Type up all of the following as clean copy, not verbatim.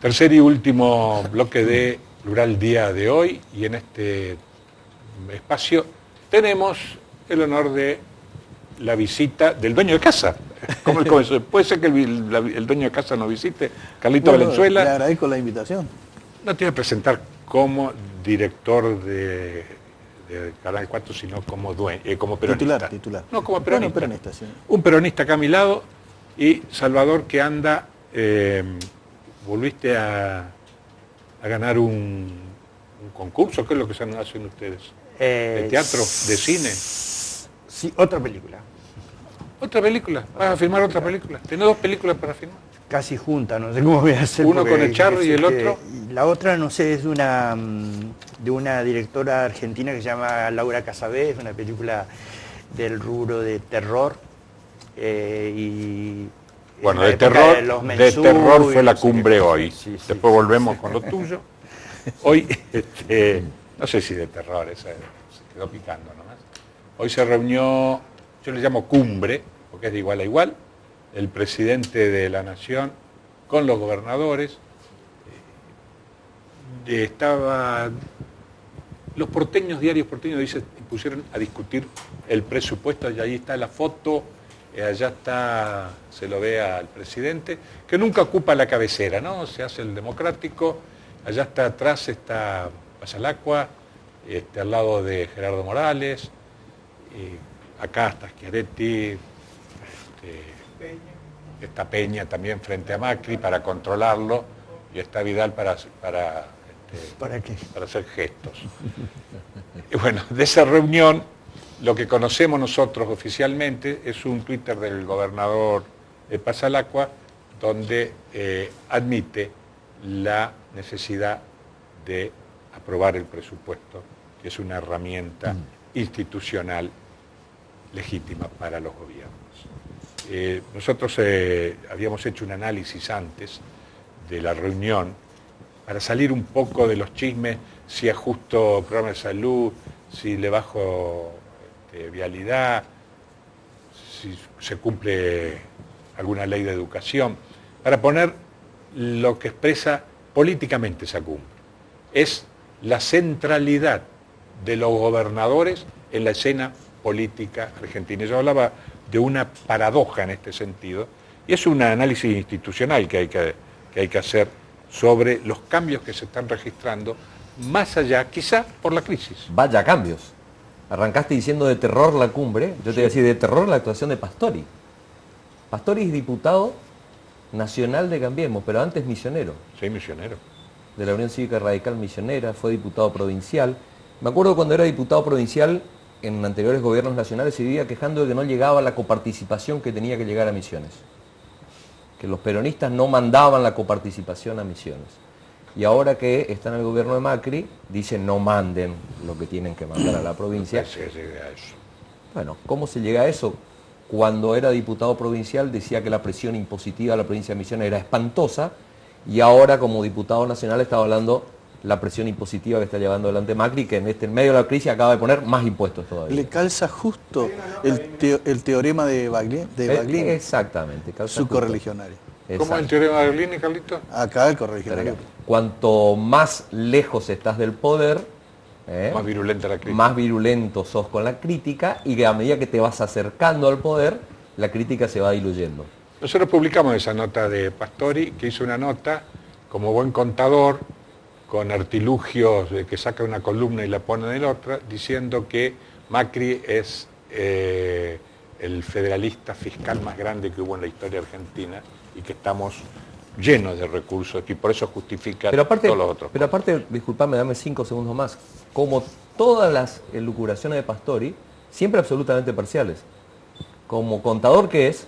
Tercer y último bloque de Plural Día de hoy, y en este espacio tenemos el honor de la visita del dueño de casa. ¿Cómo eso? ¿Puede ser que el dueño de casa nos visite? Carlito Valenzuela. Le agradezco la invitación. No te voy a presentar como director de Canal 4, sino como como peronista. Titular. No, como peronista. Bueno, peronista, sí. Un peronista acá a mi lado, y Salvador, que anda, volviste a ganar un concurso. ¿Qué es lo que hacen ustedes? ¿De teatro? ¿De cine? Sí, otra película. ¿Otra película? ¿Vas a filmar otra película? ¿Tenés dos películas para filmar? Casi junta, no sé cómo voy a hacer. Uno con Echarri y el otro. La otra, no sé, es de una directora argentina que se llama Laura Casabé, es una película del rubro de terror. Bueno, de terror fue la cumbre hoy. Sí, después volvemos con lo tuyo. Hoy, no sé si de terror, esa se quedó picando nomás. Hoy se reunió, yo le llamo cumbre, porque es de igual a igual, el presidente de la Nación con los gobernadores. Los porteños, diarios porteños, pusieron a discutir el presupuesto, y ahí está la foto, allá está, se lo ve al presidente, que nunca ocupa la cabecera, ¿no? Se hace el democrático, allá está atrás, está Pasalacqua, al lado de Gerardo Morales, acá está Schiaretti, está Peña también frente a Macri para controlarlo, y está Vidal para qué? Para hacer gestos. Y bueno, de esa reunión, lo que conocemos nosotros oficialmente es un Twitter del gobernador de Pasalacqua, donde admite la necesidad de aprobar el presupuesto, que es una herramienta institucional legítima para los gobiernos. Nosotros habíamos hecho un análisis antes de la reunión para salir un poco de los chismes, si ajusto programa de salud, si le bajo vialidad, si se cumple alguna ley de educación, para poner lo que expresa políticamente esa cumbre. Es la centralidad de los gobernadores en la escena política argentina. Yo hablaba de una paradoja en este sentido, y es un análisis institucional que hay que hacer sobre los cambios que se están registrando, más allá, quizá por la crisis. Vaya cambios. Arrancaste diciendo de terror la cumbre, yo te voy a decir de terror la actuación de Pastori. Pastori es diputado nacional de Cambiemos, pero antes misionero. Sí, misionero. De la Unión Cívica Radical Misionera, fue diputado provincial. Me acuerdo cuando era diputado provincial, en anteriores gobiernos nacionales, se vivía quejando de que no llegaba la coparticipación que tenía que llegar a Misiones. Que los peronistas no mandaban la coparticipación a Misiones. Y ahora que están en el gobierno de Macri, dicen no manden lo que tienen que mandar a la provincia. ¿Cómo se llega a eso? Bueno, ¿cómo se llega a eso? Cuando era diputado provincial decía que la presión impositiva a la provincia de Misiones era espantosa, y ahora como diputado nacional estaba hablando la presión impositiva que está llevando adelante Macri, que en medio de la crisis acaba de poner más impuestos todavía. Le calza justo el teorema de Baglini. Exactamente. Su correligionario. ¿Cómo es el teorema de Baglini, Carlito? Acá el correligionario. Cuanto más lejos estás del poder, más virulenta la crítica. Más virulento sos con la crítica, y que a medida que te vas acercando al poder, la crítica se va diluyendo. Nosotros publicamos esa nota de Pastori, que hizo una nota como buen contador, con artilugios de que saca una columna y la pone en otra, diciendo que Macri es el federalista fiscal más grande que hubo en la historia argentina, y que estamos llenos de recursos, y por eso justifica todos los otros. Pero aparte, disculpame, dame 5 segundos más, como todas las elucubraciones de Pastori, siempre absolutamente parciales. Como contador que es,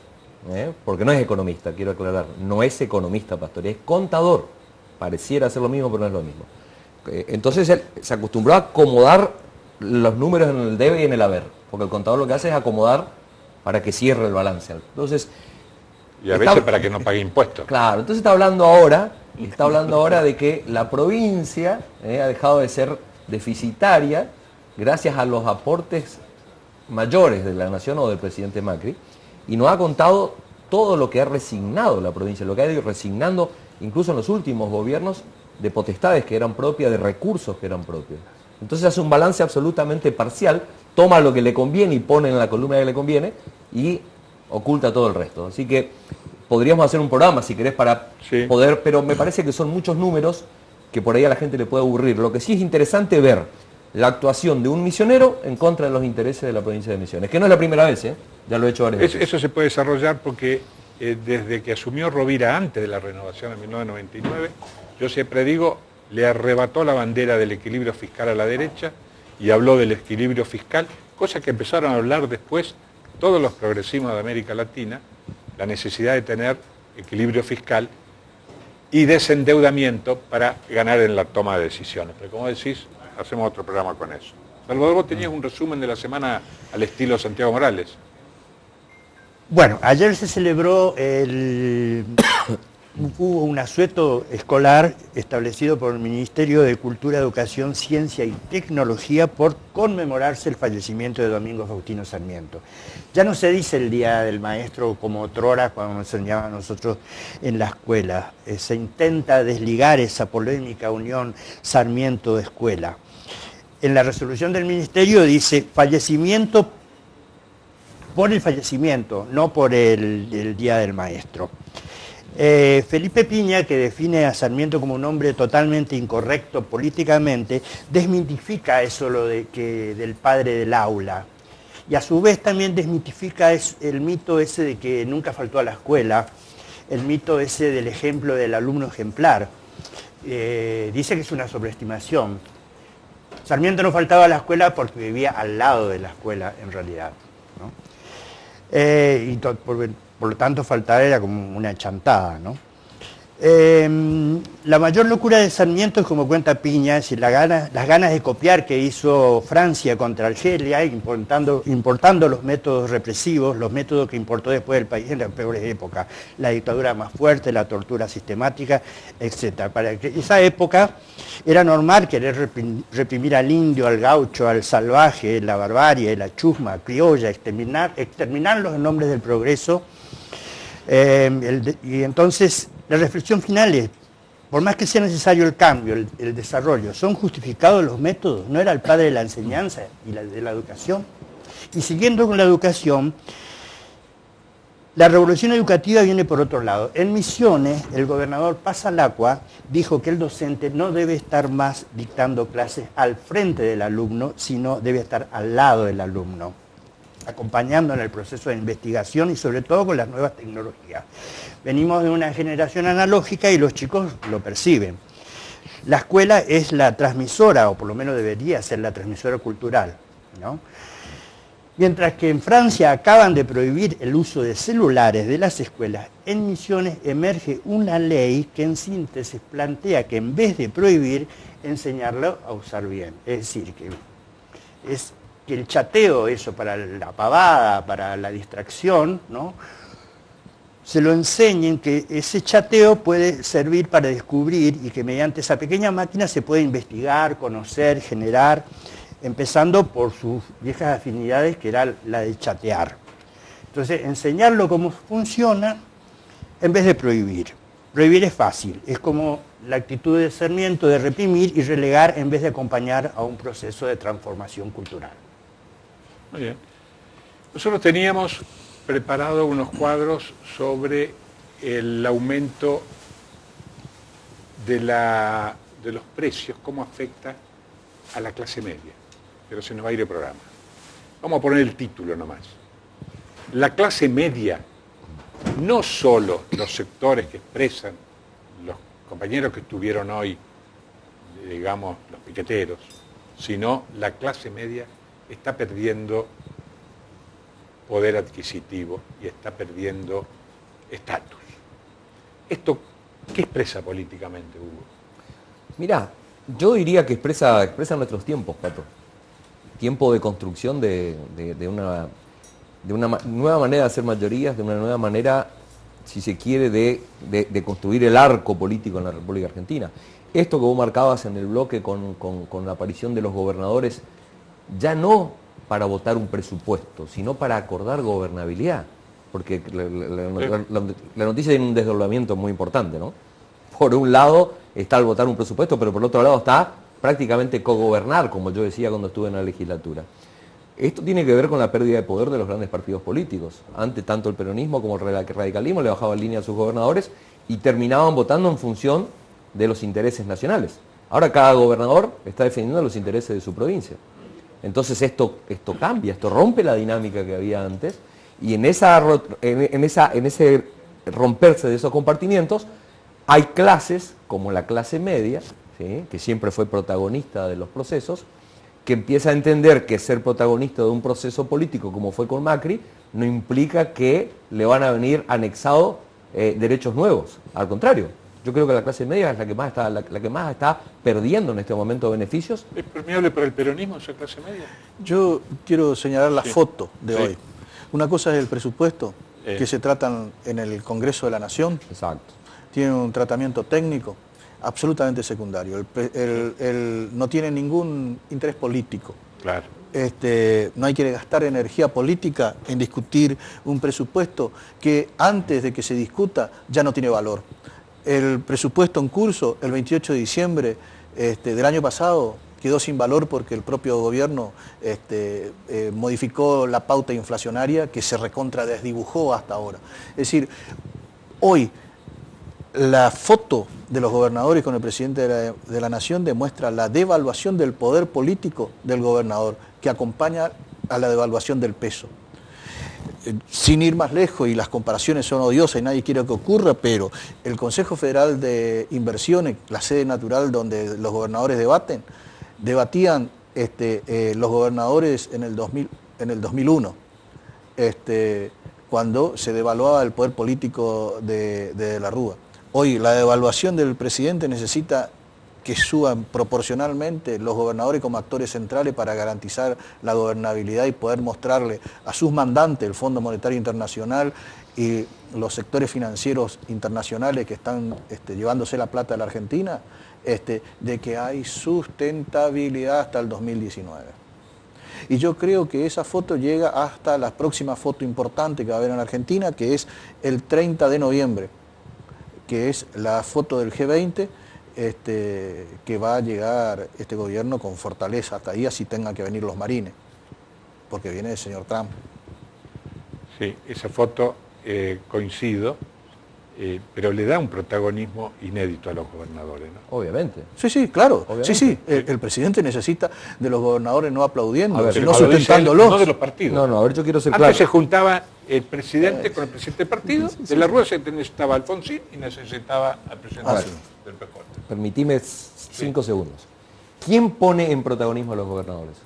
porque no es economista, quiero aclarar, no es economista Pastori, es contador. Pareciera ser lo mismo, pero no es lo mismo. Entonces él se acostumbró a acomodar los números en el debe y en el haber, porque el contador lo que hace es acomodar para que cierre el balance. Entonces, y a veces para que no pague impuestos. Claro, entonces está hablando ahora de que la provincia ha dejado de ser deficitaria gracias a los aportes mayores de la nación o del presidente Macri, y nos ha contado todo lo que ha resignado la provincia, lo que ha ido resignando incluso en los últimos gobiernos de potestades que eran propias, de recursos que eran propios. Entonces hace un balance absolutamente parcial, toma lo que le conviene y pone en la columna que le conviene y oculta todo el resto. Así que podríamos hacer un programa, si querés, para poder, pero me parece que son muchos números que por ahí a la gente le puede aburrir. Lo que sí es interesante ver la actuación de un misionero en contra de los intereses de la provincia de Misiones, que no es la primera vez, ya lo he hecho varias veces. Eso se puede desarrollar porque desde que asumió Rovira antes de la renovación en 1999, yo siempre digo, le arrebató la bandera del equilibrio fiscal a la derecha y habló del equilibrio fiscal, cosa que empezaron a hablar después todos los progresismos de América Latina, la necesidad de tener equilibrio fiscal y desendeudamiento para ganar en la toma de decisiones. Pero como decís, hacemos otro programa con eso. Salvador, vos tenías un resumen de la semana al estilo Santiago Morales. Bueno, ayer se celebró hubo un asueto escolar establecido por el Ministerio de Cultura, Educación, Ciencia y Tecnología por conmemorarse el fallecimiento de Domingo Faustino Sarmiento. Ya no se dice el Día del Maestro como otrora cuando nos enseñaban a nosotros en la escuela. Se intenta desligar esa polémica unión Sarmiento-escuela. En la resolución del Ministerio dice fallecimiento por el fallecimiento, no por el Día del Maestro. Felipe Piña, que define a Sarmiento como un hombre totalmente incorrecto políticamente, desmitifica eso del padre del aula. Y a su vez también desmitifica el mito ese de que nunca faltó a la escuela, el mito ese del ejemplo del alumno ejemplar. Dice que es una sobreestimación. Sarmiento no faltaba a la escuela porque vivía al lado de la escuela en realidad, ¿no? Por lo tanto, faltar era como una chantada, ¿no? La mayor locura de Sarmiento es, como cuenta Piña, es las ganas de copiar que hizo Francia contra Argelia, importando los métodos represivos, los métodos que importó después el país en las peores épocas, la dictadura más fuerte, la tortura sistemática, etc. Para que esa época era normal querer reprimir al indio, al gaucho, al salvaje, la barbarie, la chusma criolla, exterminarlos en nombre del progreso. Y entonces la reflexión final es, por más que sea necesario el cambio, el desarrollo, ¿son justificados los métodos? ¿No era el padre de la enseñanza y de la educación? Y siguiendo con la educación, la revolución educativa viene por otro lado. En Misiones, el gobernador Pasalacqua dijo que el docente no debe estar más dictando clases al frente del alumno, sino debe estar al lado del alumno, acompañando en el proceso de investigación y sobre todo con las nuevas tecnologías. Venimos de una generación analógica y los chicos lo perciben. La escuela es la transmisora, o por lo menos debería ser la transmisora cultural, ¿no? Mientras que en Francia acaban de prohibir el uso de celulares de las escuelas, en Misiones emerge una ley que en síntesis plantea que en vez de prohibir, enseñarlo a usar bien. Es decir, que el chateo, eso para la pavada, para la distracción, ¿no? Se lo enseñen que ese chateo puede servir para descubrir y que mediante esa pequeña máquina se puede investigar, conocer, generar, empezando por sus viejas afinidades, que era la de chatear. Entonces, enseñarlo cómo funciona en vez de prohibir. Prohibir es fácil, es como la actitud de Sarmiento de reprimir y relegar en vez de acompañar a un proceso de transformación cultural. Muy bien. Nosotros teníamos preparado unos cuadros sobre el aumento de los precios, cómo afecta a la clase media, pero se nos va a ir el programa. Vamos a poner el título nomás. La clase media, no solo los sectores que expresan los compañeros que estuvieron hoy, digamos, los piqueteros, sino la clase media está perdiendo poder adquisitivo y está perdiendo estatus. ¿Esto qué expresa políticamente, Hugo? Mirá, yo diría que expresa nuestros tiempos, Pato. Tiempo de construcción de una nueva manera de hacer mayorías, de una nueva manera, si se quiere, de construir el arco político en la República Argentina. Esto que vos marcabas en el bloque con la aparición de los gobernadores, ya no para votar un presupuesto, sino para acordar gobernabilidad. Porque la noticia tiene un desdoblamiento muy importante, ¿no? Por un lado está el votar un presupuesto, pero por otro lado está prácticamente cogobernar, como yo decía cuando estuve en la legislatura. Esto tiene que ver con la pérdida de poder de los grandes partidos políticos. Antes tanto el peronismo como el radicalismo le bajaban línea a sus gobernadores y terminaban votando en función de los intereses nacionales. Ahora cada gobernador está defendiendo los intereses de su provincia. Entonces esto cambia, esto rompe la dinámica que había antes y en ese romperse de esos compartimientos hay clases, como la clase media, ¿sí?, que siempre fue protagonista de los procesos, que empieza a entender que ser protagonista de un proceso político, como fue con Macri, no implica que le van a venir anexados derechos nuevos. Al contrario, yo creo que la clase media es la que más está perdiendo en este momento beneficios. ¿Es permeable para el peronismo esa clase media? Yo quiero señalar la foto de hoy. Una cosa es el presupuesto, que se tratan en el Congreso de la Nación. Exacto. Tiene un tratamiento técnico absolutamente secundario. No tiene ningún interés político. Claro. No hay que gastar energía política en discutir un presupuesto que antes de que se discuta ya no tiene valor. El presupuesto en curso, el 28 de diciembre del año pasado, quedó sin valor porque el propio gobierno modificó la pauta inflacionaria que se recontra desdibujó hasta ahora. Es decir, hoy la foto de los gobernadores con el presidente de la Nación demuestra la devaluación del poder político del gobernador, que acompaña a la devaluación del peso. Sin ir más lejos, y las comparaciones son odiosas y nadie quiere que ocurra, pero el Consejo Federal de Inversiones, la sede natural donde los gobernadores debatían los gobernadores en el 2001, cuando se devaluaba el poder político de la Rúa. Hoy la devaluación del presidente necesita que suban proporcionalmente los gobernadores como actores centrales para garantizar la gobernabilidad y poder mostrarle a sus mandantes, el Fondo Monetario Internacional y los sectores financieros internacionales que están llevándose la plata de la Argentina, de que hay sustentabilidad hasta el 2019. Y yo creo que esa foto llega hasta la próxima foto importante que va a haber en Argentina, que es el 30 de noviembre, que es la foto del G20, que va a llegar este gobierno con fortaleza hasta ahí, así tengan que venir los marines, porque viene el señor Trump. Sí, esa foto coincido, pero le da un protagonismo inédito a los gobernadores, ¿no? Obviamente. Sí, claro. Obviamente. Sí. El presidente necesita de los gobernadores no aplaudiendo, Ver, sino sustentándolos. No de los partidos. No, a ver, yo quiero ser Antes claro. se juntaba el presidente con el presidente del partido, de la Rúa se necesitaba Alfonsín y necesitaba al presidente del PJ. Permitime 5 segundos. ¿Quién pone en protagonismo a los gobernadores?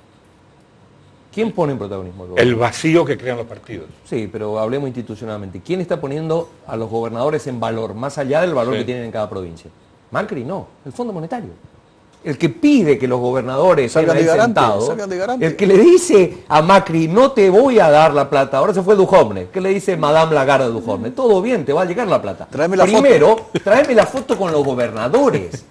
¿Quién pone en protagonismo a los El gobernadores? vacío que crean los partidos. Sí, pero hablemos institucionalmente. ¿Quién está poniendo a los gobernadores en valor, más allá del valor que tienen en cada provincia? Macri no, el Fondo Monetario. El que pide que los gobernadores salgan estén ahí sentados, salgan de garante. el que le dice a Macri, no te voy a dar la plata, ahora se fue Duhovne, ¿qué le dice Madame Lagarde a Duhovne? Todo bien, te va a llegar la plata. Tráeme la Primero, tráeme la foto con los gobernadores.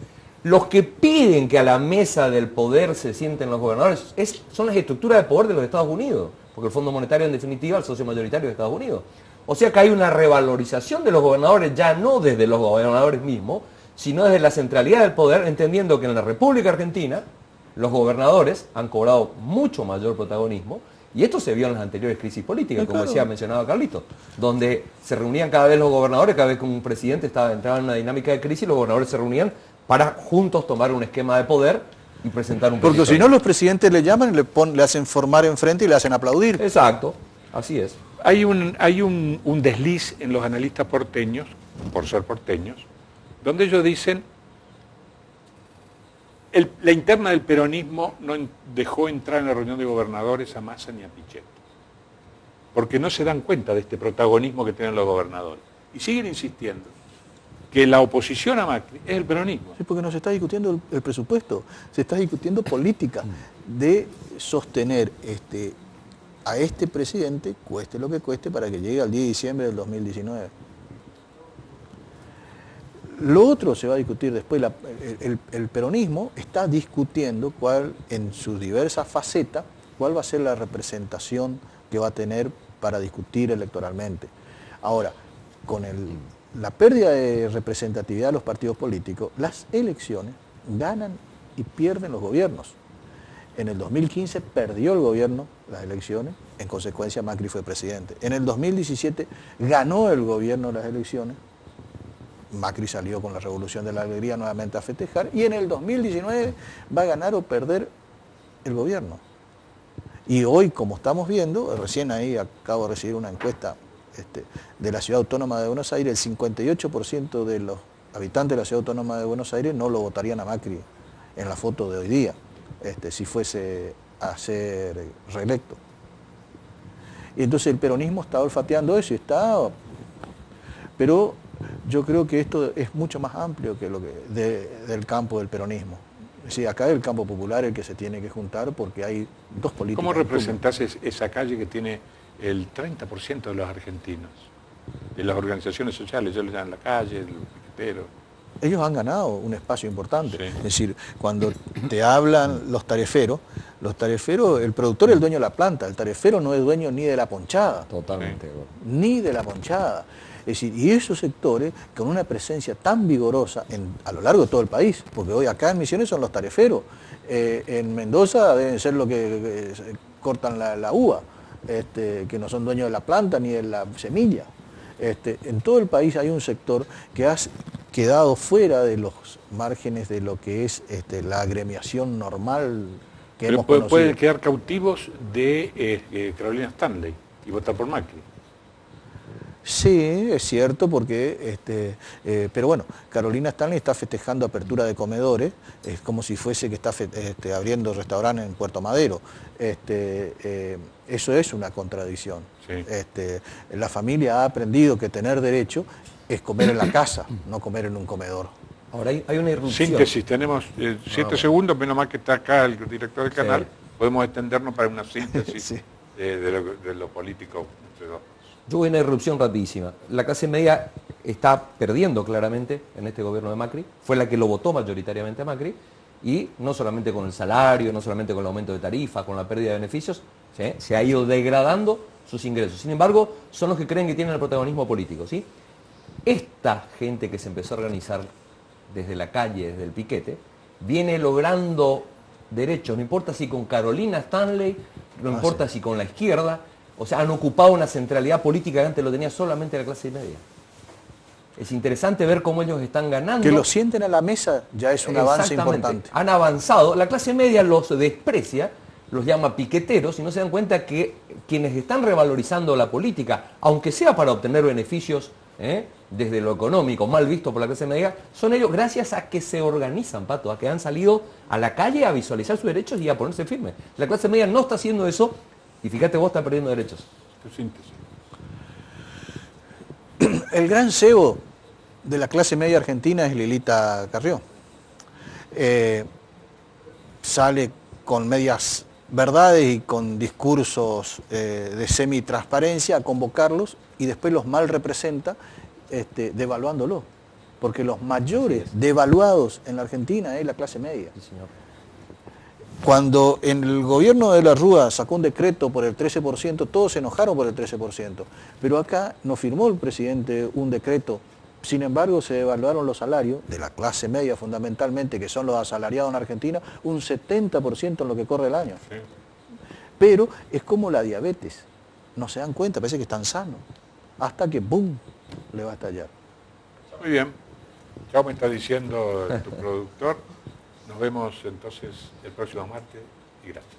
Los que piden que a la mesa del poder se sienten los gobernadores son las estructuras de poder de los Estados Unidos, porque el Fondo Monetario en definitiva es el socio mayoritario de Estados Unidos. O sea que hay una revalorización de los gobernadores, ya no desde los gobernadores mismos, sino desde la centralidad del poder, entendiendo que en la República Argentina los gobernadores han cobrado mucho mayor protagonismo, y esto se vio en las anteriores crisis políticas, como decía, mencionaba Carlito, donde se reunían cada vez los gobernadores, cada vez que un presidente entraba en una dinámica de crisis, los gobernadores se reunían para juntos tomar un esquema de poder y presentar un proyecto. Porque si no, los presidentes le llaman, le hacen formar enfrente y le hacen aplaudir. Exacto, así es. Hay un desliz en los analistas porteños, por ser porteños, donde ellos dicen la interna del peronismo no dejó entrar en la reunión de gobernadores a Massa ni a Pichetto, porque no se dan cuenta de este protagonismo que tienen los gobernadores. Y siguen insistiendo que la oposición a Macri es el peronismo. Sí, porque no se está discutiendo el presupuesto, se está discutiendo política de sostener a este presidente, cueste lo que cueste, para que llegue al 10 de diciembre del 2019. Lo otro se va a discutir después. El peronismo está discutiendo cuál, en sus diversas facetas, cuál va a ser la representación que va a tener para discutir electoralmente. Ahora, con la pérdida de representatividad de los partidos políticos, las elecciones ganan y pierden los gobiernos. En el 2015 perdió el gobierno las elecciones, en consecuencia Macri fue presidente. En el 2017 ganó el gobierno las elecciones, Macri salió con la Revolución de la Alegría nuevamente a festejar, y en el 2019 va a ganar o perder el gobierno. Y hoy, como estamos viendo, recién ahí acabo de recibir una encuesta de la Ciudad Autónoma de Buenos Aires, el 58% de los habitantes de la Ciudad Autónoma de Buenos Aires no lo votarían a Macri en la foto de hoy día, si fuese a ser reelecto. Y entonces el peronismo está olfateando eso, pero yo creo que esto es mucho más amplio que del campo del peronismo. Es decir, acá es el campo popular el que se tiene que juntar porque hay dos políticas. ¿Cómo representás esa calle que tiene el 30% de los argentinos? De las organizaciones sociales, ellos les dan la calle, el piquetero. Ellos han ganado un espacio importante. Sí. Es decir, cuando te hablan los tareferos, el productor es el dueño de la planta, el tarefero no es dueño ni de la ponchada. Totalmente. Ni de la ponchada. Es decir, y esos sectores con una presencia tan vigorosa a lo largo de todo el país, porque hoy acá en Misiones son los tareferos, en Mendoza deben ser los que cortan la uva, que no son dueños de la planta ni de la semilla. En todo el país hay un sector que ha quedado fuera de los márgenes de lo que es la agremiación normal que hemos conocido. Pueden quedar cautivos de Carolina Stanley y votar por Macri. Sí, es cierto, porque, pero bueno, Carolina Stanley está festejando apertura de comedores, es como si fuese que está abriendo restaurantes en Puerto Madero. Eso es una contradicción. Sí. La familia ha aprendido que tener derecho es comer en la casa, no comer en un comedor. Ahora hay una irrupción. Síntesis, tenemos 7 segundos, menos mal que está acá el director del canal, Sí. podemos extendernos para una síntesis Sí. de lo político entre dos. Yo voy a una irrupción rapidísima. La clase media está perdiendo claramente en este gobierno de Macri, fue la que lo votó mayoritariamente a Macri, y no solamente con el salario, no solamente con el aumento de tarifa, con la pérdida de beneficios, ¿sí? Se ha ido degradando sus ingresos. Sin embargo, son los que creen que tienen el protagonismo político, ¿sí? Esta gente que se empezó a organizar desde la calle, desde el piquete, viene logrando derechos, no importa si con Carolina Stanley, no importa si con la izquierda, o sea, han ocupado una centralidad política que antes lo tenía solamente la clase media. Es interesante ver cómo ellos están ganando. Que lo sienten a la mesa ya es un avance importante. Han avanzado. La clase media los desprecia, los llama piqueteros y no se dan cuenta que quienes están revalorizando la política, aunque sea para obtener beneficios desde lo económico, mal visto por la clase media, son ellos gracias a que se organizan, Pato, a que han salido a la calle a visualizar sus derechos y a ponerse firmes. La clase media no está haciendo eso. Y fíjate, vos estás perdiendo derechos. Tu síntesis. El gran cebo de la clase media argentina es Lilita Carrió. Sale con medias verdades y con discursos de semi-transparencia a convocarlos y después los mal representa devaluándolos. Porque los mayores devaluados en la Argentina es la clase media. Sí, señor. Cuando en el gobierno de la Rúa sacó un decreto por el 13%, todos se enojaron por el 13%. Pero acá no firmó el presidente un decreto. Sin embargo, se devaluaron los salarios de la clase media fundamentalmente, que son los asalariados en Argentina, un 70% en lo que corre el año. Sí. Pero es como la diabetes. No se dan cuenta, parece que están sanos. Hasta que ¡boom! Le va a estallar. Muy bien. Ya me está diciendo tu productor. Nos vemos entonces el próximo martes y gracias.